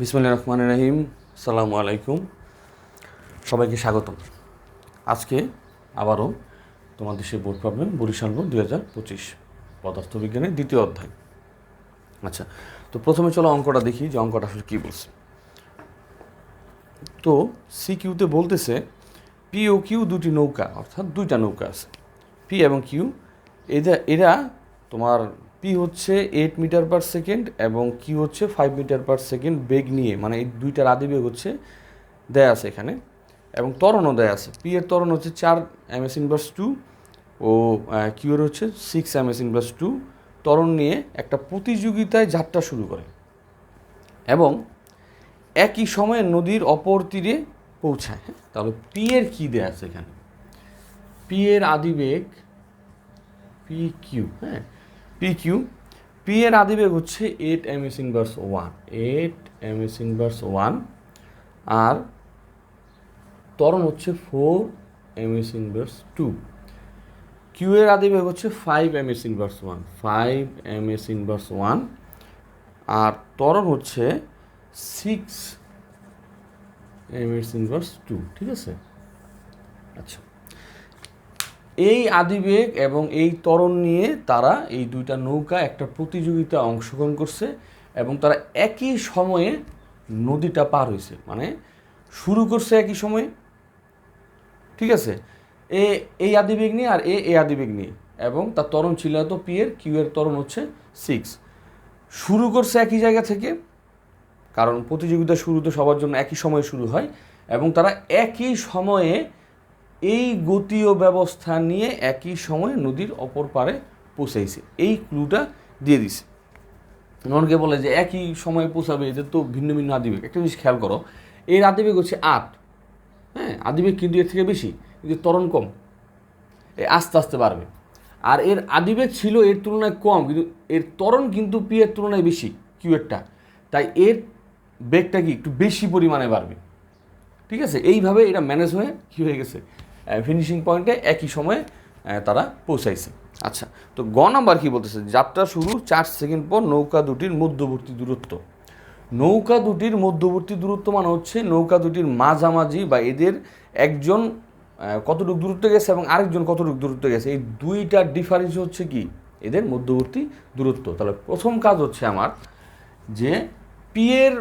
বিসমিল্লাহির রহমানির রহিম। আসসালামু আলাইকুম, সবাইকে স্বাগতম। আজকে আবারও তোমাদের সেই বোর্ড প্রবলেম বরিশাল বোর্ড 2025 পদার্থবিজ্ঞানের দ্বিতীয় অধ্যায়। আচ্ছা, তো প্রথমে চলো অঙ্কটা দেখি যে অঙ্কটা আসলে কী বলছে। তো সিকিউতে বলতেছে পি ও কিউ দুটি নৌকা, অর্থাৎ দুইটা নৌকা আছে, পি এবং কিউ। এরা তোমার পি হচ্ছে 8 মিটার পার সেকেন্ড এবং কিউ হচ্ছে 5 মিটার পার সেকেন্ড বেগ নিয়ে, মানে এই দুইটার আদি বেগ হচ্ছে দেয়া আছে এখানে, এবং ত্বরণও দেয়া আছে। পি এর ত্বরণ হচ্ছে 4 ms ইনভার্স 2 ও কিউ এর হচ্ছে 6 ms ইনভার্স 2। ত্বরণ নিয়ে একটা প্রতিযোগিতায় যাত্রা শুরু করে এবং একই সময়ে নদীর অপর তীরে পৌঁছায়। তাহলে পি এর কী দেয়া আছে এখানে? পি এর আদিবেগ পি কিউ, পি এর আদিবেগ হচ্ছে 8 ms ইনভার্স 1, 8 ms ইনভার্স 1, আর ত্বরণ হচ্ছে 4 ms ইনভার্স 2। কিউ এর আদিবেগ হচ্ছে 5 ms ইনভার্স 1, 5 ms ইনভার্স 1, আর ত্বরণ হচ্ছে 6 ms ইনভার্স 2। ঠিক আছে? আচ্ছা, এই আদিবেগ এবং এই ত্বরণ নিয়ে তারা এই দুইটা নৌকা একটা প্রতিযোগিতা অংশগ্রহণ করছে এবং তারা একই সময়ে নদীটা পার হয়েছে, মানে শুরু করছে একই সময়ে। ঠিক আছে? এই আদিবেগ নিয়ে আর এই আদিবেগ নিয়ে, এবং তার ত্বরণ ছিল তো পি এর, কিউ এর ত্বরণ হচ্ছে 6। শুরু করছে একই জায়গা থেকে, কারণ প্রতিযোগিতা শুরু তো সবার জন্য একই সময়ে শুরু হয়, এবং তারা একই সময়ে এই গতীয় ব্যবস্থা নিয়ে একই সময়ে নদীর অপর পারে পৌঁছাইছে। এই ক্লুটা দিয়ে দিছে। অনেকে বলে যে একই সময়ে পৌঁছাবে, এদের তো ভিন্ন ভিন্ন আদিবেগ। একটা জিনিস খেয়াল করো, এর আদিবেগ হচ্ছে 8, হ্যাঁ, আদিবেগ কিন্তু এর থেকে বেশি, কিন্তু ত্বরণ কম, আস্তে আস্তে বাড়বে। আর এর আদিবেগ ছিল এর তুলনায় কম, কিন্তু এর ত্বরণ কিন্তু পি এর তুলনায় বেশি, কিউ এরটা, তাই এর বেগটা কি একটু বেশি পরিমাণে বাড়বে। ঠিক আছে? এইভাবে এটা ম্যানেজ হয়ে কী হয়ে গেছে, ফিনিশিং পয়েন্টে একই সময়ে তারা পৌঁছাইছে। আচ্ছা, তো গ নাম্বার কী বলতেছে? যাত্রা শুরু 4 সেকেন্ড পর নৌকা দুটির মধ্যবর্তী দূরত্ব। নৌকা দুটির মধ্যবর্তী দূরত্ব মানে হচ্ছে নৌকা দুটির মাঝামাঝি বা এদের একজন কতটুকু দূরত্বে গেছে এবং আরেকজন কতটুকু দূরত্বে গেছে, এই দুইটার ডিফারেন্স হচ্ছে কি এদের মধ্যবর্তী দূরত্ব। তাহলে প্রথম কাজ হচ্ছে আমার যে পি এর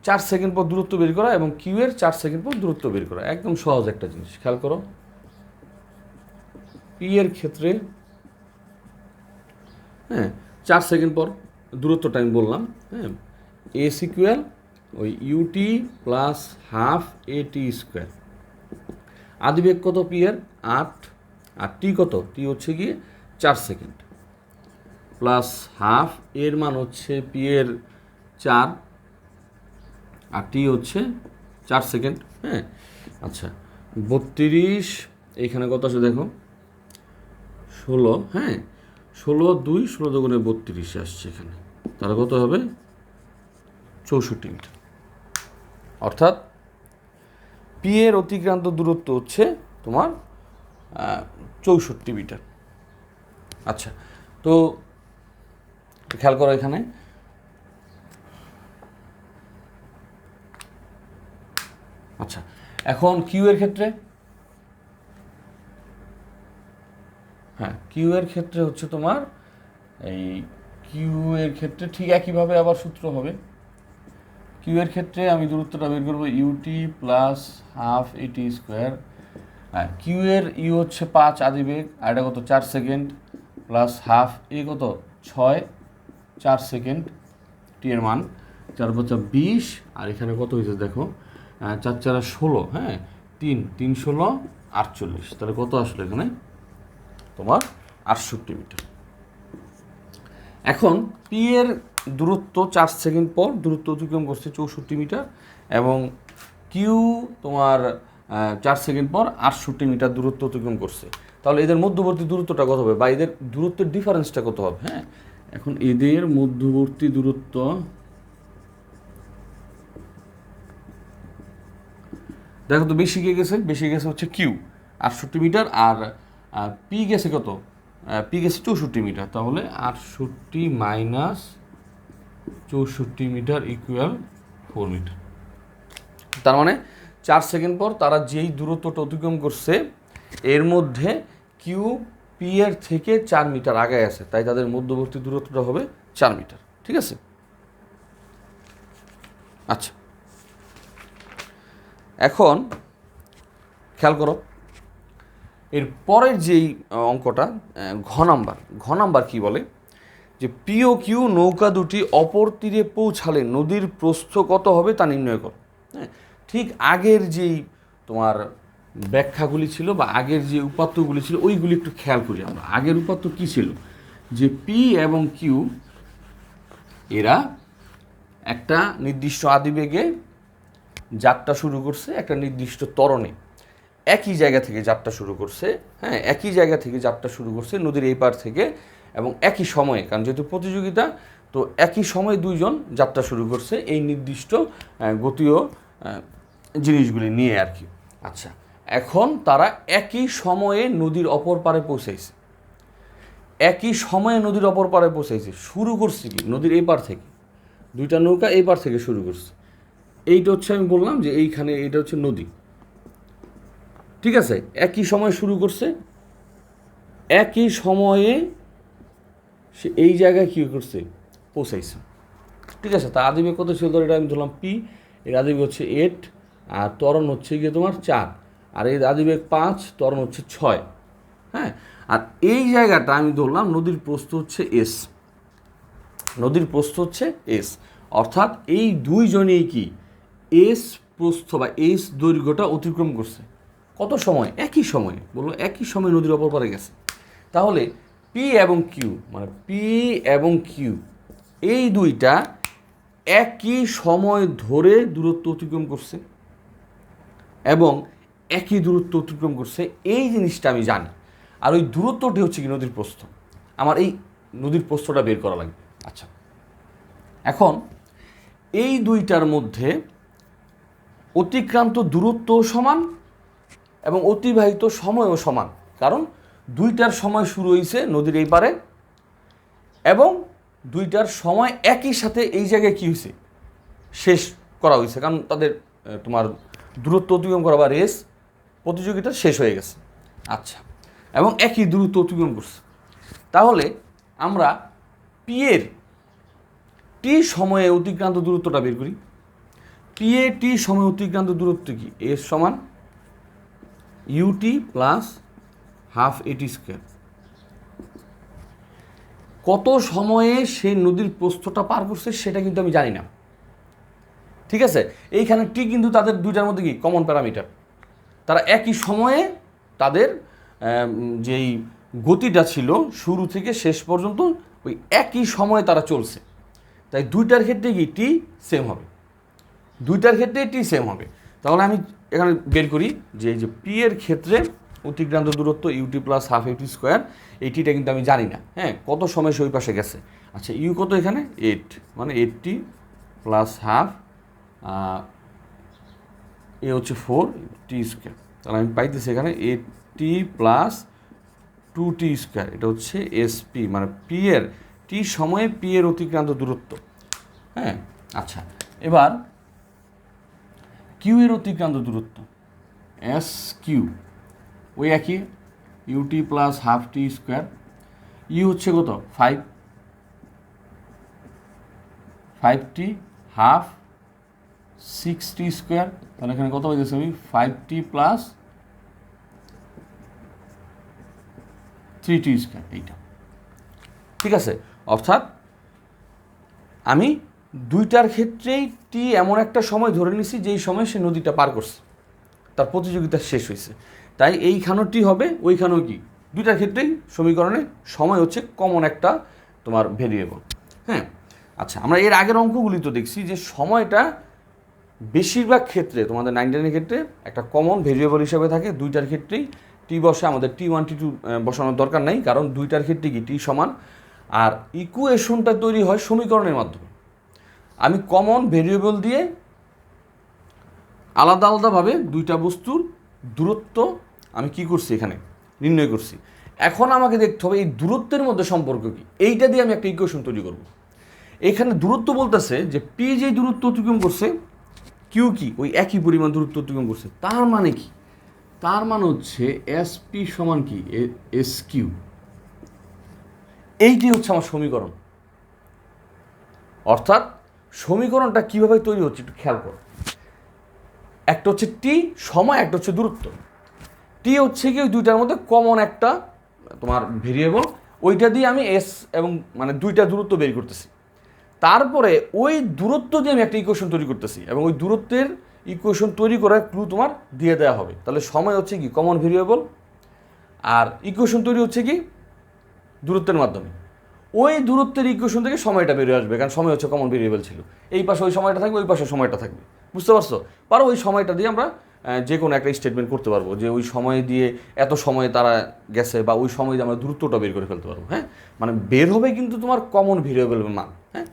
4 সেকেন্ড পর দূরত্ব বের করা এবং কিউ এর 4 সেকেন্ড পর দূরত্ব বের করা। একদম সহজ একটা জিনিস, খেয়াল করো। পি এর ক্ষেত্রে 4 সেকেন্ড পর দূরত্বটা আমি বললাম, হ্যাঁ, এ সিকুয়াল ওই ইউটি প্লাস হাফ এ টি স্কোয়ার। আদিবেগ কত পি এর? 8, আর টি কত? টি হচ্ছে গিয়ে 4 সেকেন্ড প্লাস হাফ, এর মান হচ্ছে পি এর 4 আর টি হচ্ছে 4 সেকেন্ড। হ্যাঁ, আচ্ছা, 32, এইখানে কত আছে দেখো, 16, হ্যাঁ, 16 2, 16 দুগুণে 32 আসছে এখানে, তাহলে কত হবে? 64 মিটার। অর্থাৎ পি এর অতিক্রান্ত দূরত্ব হচ্ছে তোমার 64 মিটার। আচ্ছা, তো খেয়াল করো এখানে, আচ্ছা, এখন কিউ এর ক্ষেত্রে, হ্যাঁ, কিউ এর ক্ষেত্রে হচ্ছে তোমার এই কিউ এর ক্ষেত্রে ঠিক একইভাবে আবার সূত্র হবে। কিউ এর ক্ষেত্রে আমি দূরত্বটা বের করবো ইউটি প্লাস হাফ এটি স্কোয়ার। হ্যাঁ, কিউ এর ইউ হচ্ছে 5 আদিবেগ, আর এটা কত? 4 সেকেন্ড প্লাস হাফ, এ কত? 6, 4 সেকেন্ড, টি এর মান 4 5 20, আর এখানে কত হয়েছে দেখো, 4 4 16, হ্যাঁ, 3 3 16 48, তাহলে কত আসলে এখানে তোমার 68 মিটার। এখন পি এর দূরত্ব 4 সেকেন্ড পর দূরত্ব অতিক্রম করছে 64 মিটার, এবং কিউ তোমার 4 সেকেন্ড পর 68 মিটার দূরত্ব অতিক্রম করছে। তাহলে এদের মধ্যবর্তী দূরত্বটা কত হবে, বা এদের দূরত্বের ডিফারেন্সটা কত হবে? হ্যাঁ, এখন এদের মধ্যবর্তী দূরত্ব, দেখো তো বেশি গেছে হচ্ছে কিউ 68 মিটার, আর পি গেছে কত? পি গেছে 64 মিটার। তাহলে 68 - 64 মিটার ইকুয়াল 4 মিটার। তার মানে 4 সেকেন্ড পর তারা যেই দূরত্বটা অতিক্রম করছে এর মধ্যে কিউ পি এর থেকে 4 মিটার আগে আছে, তাই তাদের মধ্যবর্তী দূরত্বটা হবে 4 মিটার। ঠিক আছে? আচ্ছা, এখন খেয়াল করো এর পরের যেই অঙ্কটা ঘ নাম্বার কি বলে যে পি ও কিউ নৌকা দুটি অপর তীরে পৌঁছালে নদীর প্রস্থ কত হবে তা নির্ণয় করো। হ্যাঁ, ঠিক আগের যেই তোমার ব্যাখ্যাগুলি ছিল বা আগের যে উপাত্তগুলি ছিল ওইগুলি একটু খেয়াল করি আমরা। আগের উপাত্ত কী ছিল যে পি এবং কিউ এরা একটা নির্দিষ্ট আদিবেগে যাত্রা শুরু করছে, একটা নির্দিষ্ট ত্বরণে একই জায়গা থেকে যাত্রা শুরু করছে। হ্যাঁ, একই জায়গা থেকে যাত্রা শুরু করছে নদীর এই পার থেকে, এবং একই সময়ে, কারণ যেহেতু প্রতিযোগিতা তো একই সময়ে দুইজন যাত্রা শুরু করছে এই নির্দিষ্ট গতীয় জিনিসগুলি নিয়ে আর কি। আচ্ছা, এখন তারা একই সময়ে নদীর অপর পারে পৌঁছাইছে, একই সময়ে নদীর অপর পারে পৌঁছাইছে। শুরু করছে কি নদীর এই পার থেকে, দুইটা নৌকা এই পার থেকে শুরু করছে। এইটা হচ্ছে আমি বললাম যে এইখানে এইটা হচ্ছে নদী। ঠিক আছে, একই সময়ে শুরু করছে, একই সময়ে সে এই জায়গায় কী করছে পৌঁছাইছে। ঠিক আছে, তা আদিবেগ কত ছিল ধর, এটা আমি ধরলাম পি, এর আদিবেগ হচ্ছে 8 আর ত্বরণ হচ্ছে গিয়ে তোমার 4, আর এর আদিবেগ 5, ত্বরণ হচ্ছে 6। হ্যাঁ, আর এই জায়গাটা আমি ধরলাম নদীর প্রস্থ হচ্ছে এস, নদীর প্রস্থ হচ্ছে এস, অর্থাৎ এই দুইজনেই কি এস প্রস্থ বা এস দৈর্ঘ্যটা অতিক্রম করছে। কত সময়? একই সময়ে, বললো একই সময় নদীর অপর পারে গেছে। তাহলে পি এবং কিউ মানে পি এবং কিউ এই দুইটা একই সময় ধরে দূরত্ব অতিক্রম করছে এবং একই দূরত্ব অতিক্রম করছে, এই জিনিসটা আমি জানি। আর ওই দূরত্বটি হচ্ছে কি নদীর প্রস্থ। আমার এই নদীর প্রস্থটা বের করা লাগবে। আচ্ছা, এখন এই দুইটার মধ্যে অতিক্রান্ত দূরত্ব সমান এবং অতিবাহিত সময়ও সমান, কারণ দুইটার সময় শুরু হয়েছে নদীর এই পারে এবং দুইটার সময় একই সাথে এই জায়গায় কী হয়েছে শেষ করা হয়েছে, কারণ তাদের তোমার দূরত্ব অতিক্রম করা বা রেস প্রতিযোগিতা শেষ হয়ে গেছে। আচ্ছা, এবং একই দূরত্ব অতিক্রম করছে। তাহলে আমরা পি এর টি সময়ে অতিক্রান্ত দূরত্বটা বের করি। পি এ টি সময়ে অতিক্রান্ত দূরত্ব কি? এস সমান ইউটি প্লাস হাফ এটি স্কোয়ার। কত সময়ে সে নদীর প্রস্থটা পার করছে সেটা কিন্তু আমি জানি না। ঠিক আছে, এইখানে টি কিন্তু তাদের দুইটার মধ্যে কি কমন প্যারামিটার। তারা একই সময়ে তাদের যেই গতিটা ছিল শুরু থেকে শেষ পর্যন্ত ওই একই সময়ে তারা চলছে, তাই দুইটার ক্ষেত্রে কি টি সেম হবে, দুইটার ক্ষেত্রে টি সেম হবে। তাহলে আমি এখানে বের করি যে এই যে পি এর ক্ষেত্রে অতিক্রান্ত দূরত্ব ইউটি প্লাস হাফ এটি স্কোয়ার, এই টিটা কিন্তু আমি জানি না। হ্যাঁ, কত সময় সে ওই পাশে গেছে। আচ্ছা, ইউ কত এখানে 8, মানে 8টি প্লাস হাফ এ হচ্ছে 4 টি স্কোয়ার। তাহলে আমি পাইতেছি এখানে 8টি প্লাস 2টি স্কোয়ার, এটা হচ্ছে এসপি, মানে পি এর টি সময়ে পি এর অতিক্রান্ত দূরত্ব। হ্যাঁ, আচ্ছা, এবার কিউ এর অতিক্রান্ত দূরত্ব এস কিউ ওই একই u t plus half t square. U হচ্ছে কত 5টি হাফ 6টি স্কোয়ার। তাহলে এখানে কত হয়ে গেছে আমি 5টি প্লাস 3টি স্কোয়ার, এইটা। ঠিক আছে, অর্থাৎ আমি দুইটার ক্ষেত্রেই টি এমন একটা সময় ধরে নিছি যেই সময় সে নদীটা পার করছে, তার প্রতিযোগিতা শেষ হয়েছে। তাই এইখানেও টি হবে, ওইখানেও কি, দুইটার ক্ষেত্রেই সমীকরণে সময় হচ্ছে কমন একটা তোমার ভেরিয়েবল। হ্যাঁ, আচ্ছা, আমরা এর আগের অঙ্কগুলি তো দেখছি যে সময়টা বেশিরভাগ ক্ষেত্রে তোমাদের 9-10 ক্ষেত্রে একটা কমন ভেরিয়েবল হিসেবে থাকে। দুইটার ক্ষেত্রেই টি বসে, আমাদের T1 T2 বসানোর দরকার নাই, কারণ দুইটার ক্ষেত্রে কি টি সমান। আর ইকুয়েশনটা তৈরি হয় সমীকরণের মাধ্যমে। আমি কমন ভেরিয়েবল দিয়ে আলাদা আলাদাভাবে দুইটা বস্তুর দূরত্ব আমি কি করছি এখানে নির্ণয় করছি। এখন আমাকে দেখতে হবে এই দূরত্বের মধ্যে সম্পর্ক কি, এইটা দিয়ে আমি একটা ইকুয়েশন তৈরি করব। এখানে দূরত্ব বলতেছে যে পি যেই দূরত্ব অতিক্রম করছে কিউ কি ওই একই পরিমাণ দূরত্ব অতিক্রম করছে। তার মানে কি? তার মানে হচ্ছে এসপি সমান কি এস কিউ। এইটি হচ্ছে আমার সমীকরণ। অর্থাৎ সমীকরণটা কীভাবে তৈরি হচ্ছে একটু খেয়াল করো। একটা হচ্ছে টি সময়, একটা হচ্ছে দূরত্ব। টি হচ্ছে কি ওই দুইটার মধ্যে কমন একটা তোমার ভেরিয়েবল, ওইটা দিয়ে আমি এস এবং মানে দুইটা দূরত্ব বের করতেছি। তারপরে ওই দূরত্ব দিয়ে আমি একটা ইকুয়েশন তৈরি করতেছি এবং ওই দূরত্বের ইকুয়েশন তৈরি করার ক্লু তোমার দিয়ে দেওয়া হবে। তাহলে সময় হচ্ছে কি কমন ভেরিয়েবল, আর ইকুয়েশন তৈরি হচ্ছে কি দূরত্বের মাধ্যমে। ওই দূরত্বের ইকুয়েশন থেকে সময়টা বেরিয়ে আসবে, কারণ সময় হচ্ছে কমন ভেরিয়েবল ছিল। এই পাশে ওই সময়টা থাকবে, ওই পাশে সময়টা থাকবে। বুঝতে পারছো? পারো ওই সময়টা দিয়ে আমরা যে কোনো একটা স্টেটমেন্ট করতে পারবো যে ওই সময় দিয়ে এত সময় তারা গেছে, বা ওই সময় দিয়ে আমরা দূরত্বটা বের করে ফেলতে পারবো। হ্যাঁ, মানে বের হবে কিন্তু তোমার কমন ভেরিয়েবলের মান। হ্যাঁ,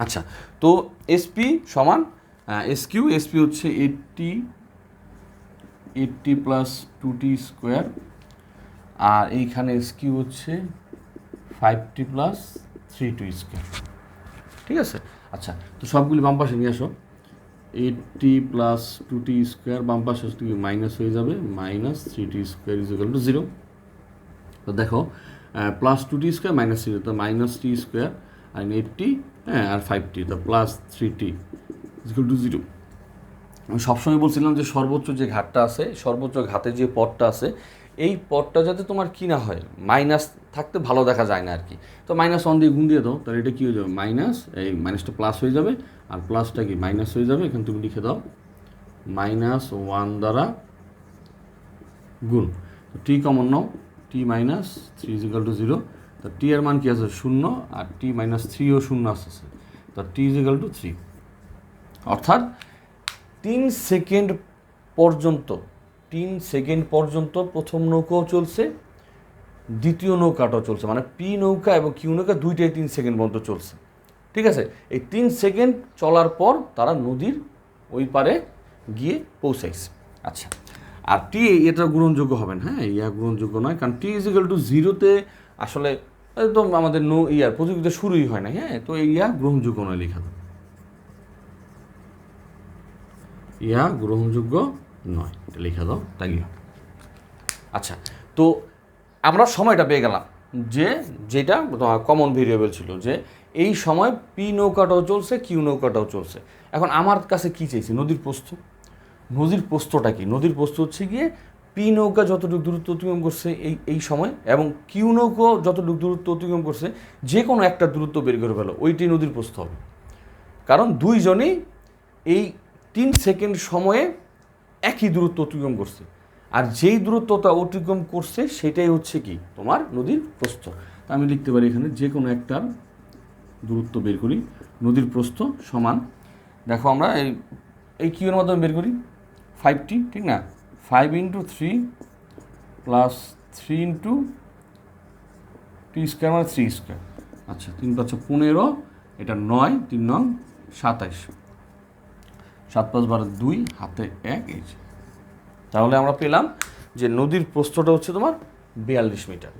আচ্ছা। তো এসপি সমান এসকিউ। এসপি হচ্ছে 80 প্লাস 2t স্কোয়ার, আর এইখানে এসকিউ হচ্ছে 5t প্লাস 3t স্কোয়ার। ঠিক আছে? আচ্ছা, তো সবগুলি বাম পাশে নিয়ে আসো। 80 প্লাস 2t স্কোয়ার বাম পাশে মাইনাস হয়ে যাবে, minus 3t square is equal to 0। তো দেখো প্লাস 2t স্কোয়ার মাইনাস 0, তো মাইনাস টি স্কোয়ার আর 80, হ্যাঁ, আর 5t, তো plus 3t is equal to 0। আমি সবসময় বলছিলাম যে সর্বোচ্চ যে ঘাতটা আছে, সর্বোচ্চ ঘাতে যে পদটা আছে, এই পদটা যাতে তোমার কী না হয়, মাইনাস থাকতে ভালো দেখা যায় না আর কি। তো -1 দিয়ে গুণ দিয়ে দাও, তাহলে এটা কী হয়ে যাবে, মাইনাস, এই মাইনাসটা প্লাস হয়ে যাবে, আর প্লাসটা কি মাইনাস হয়ে যাবে। এখানে তুমি লিখে দাও -1 দ্বারা গুণ। তো T common now, T minus 3 is equal to 0। তো টি এর মান কি আছে 0, আর টি মাইনাস 3ও 0 আসছে, তো টি ইজ ইকুয়াল টু 3। অর্থাৎ 3 সেকেন্ড পর্যন্ত প্রথম নৌকাও চলছে, দ্বিতীয় নৌকাটাও চলছে, মানে পি নৌকা এবং কিউ নৌকা দুইটাই 3 সেকেন্ড পর্যন্ত চলছে। ঠিক আছে? এই 3 সেকেন্ড চলার পর তারা নদীর ওই পারে গিয়ে পৌঁছাইছে। আচ্ছা, আর টি এটা গ্রহণযোগ্য হবে না। হ্যাঁ, ইয়া গ্রহণযোগ্য নয়, কারণ টি ইজ ইকুয়াল টু 0-তে আসলে একদম আমাদের প্রতিযোগিতা শুরুই হয় না। হ্যাঁ, তো ইয়া গ্রহণযোগ্য নয়, লেখা দাও ইয়া গ্রহণযোগ্য নয়, এটা লেখা দাও, তাই। আচ্ছা, তো আমরা সময়টা পেয়ে গেলাম যে যেটা কমন ভেরিয়েবল ছিল, যে এই সময় পি নৌকাটাও চলছে, কিউ নৌকাটাও চলছে। এখন আমার কাছে কি চাইছি, নদীর প্রস্থ। নদীর প্রস্থটা কি? নদীর প্রস্থ হচ্ছে গিয়ে পি নৌকা যতটুকু দূরত্ব অতিক্রম করছে এই সময়, এবং কিউ নৌকা যতটুকু দূরত্ব অতিক্রম করছে, যে কোনো একটা দূরত্ব বের করে ফেলো, ওইটি নদীর প্রস্থ হবে। কারণ দুইজনেই এই 3 সেকেন্ড সময়ে একই দূরত্ব অতিক্রম করছে, আর যেই দূরত্বটা অতিক্রম করছে সেটাই হচ্ছে কি তোমার নদীর প্রস্থ। তা আমি লিখতে পারি এখানে যে কোনো একটার দূরত্ব বের করি। নদীর প্রস্থ সমান, দেখো আমরা এই কিউর মাধ্যমে বের করি 5t, ঠিক না? 5 × 3 প্লাস 3 × t স্কোয়ার মানে 3 স্কোয়ার। আচ্ছা, 3 × 5 = 15, এটা 9, 3 9 27, 7 5 12 2, হাতে 1, এই। তাহলে আমরা পেলাম যে নদীর প্রস্থটা হচ্ছে তোমার 42 মিটার।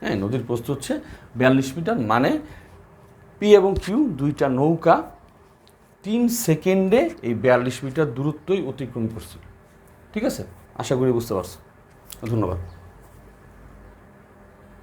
হ্যাঁ, নদীর প্রস্থ হচ্ছে 42 মিটার, মানে পি এবং কিউ দুইটা নৌকা 3 সেকেন্ডে এই 42 মিটার দূরত্বই অতিক্রম করছিল। ঠিক আছে? আশা করি বুঝতে পারছো। ধন্যবাদ।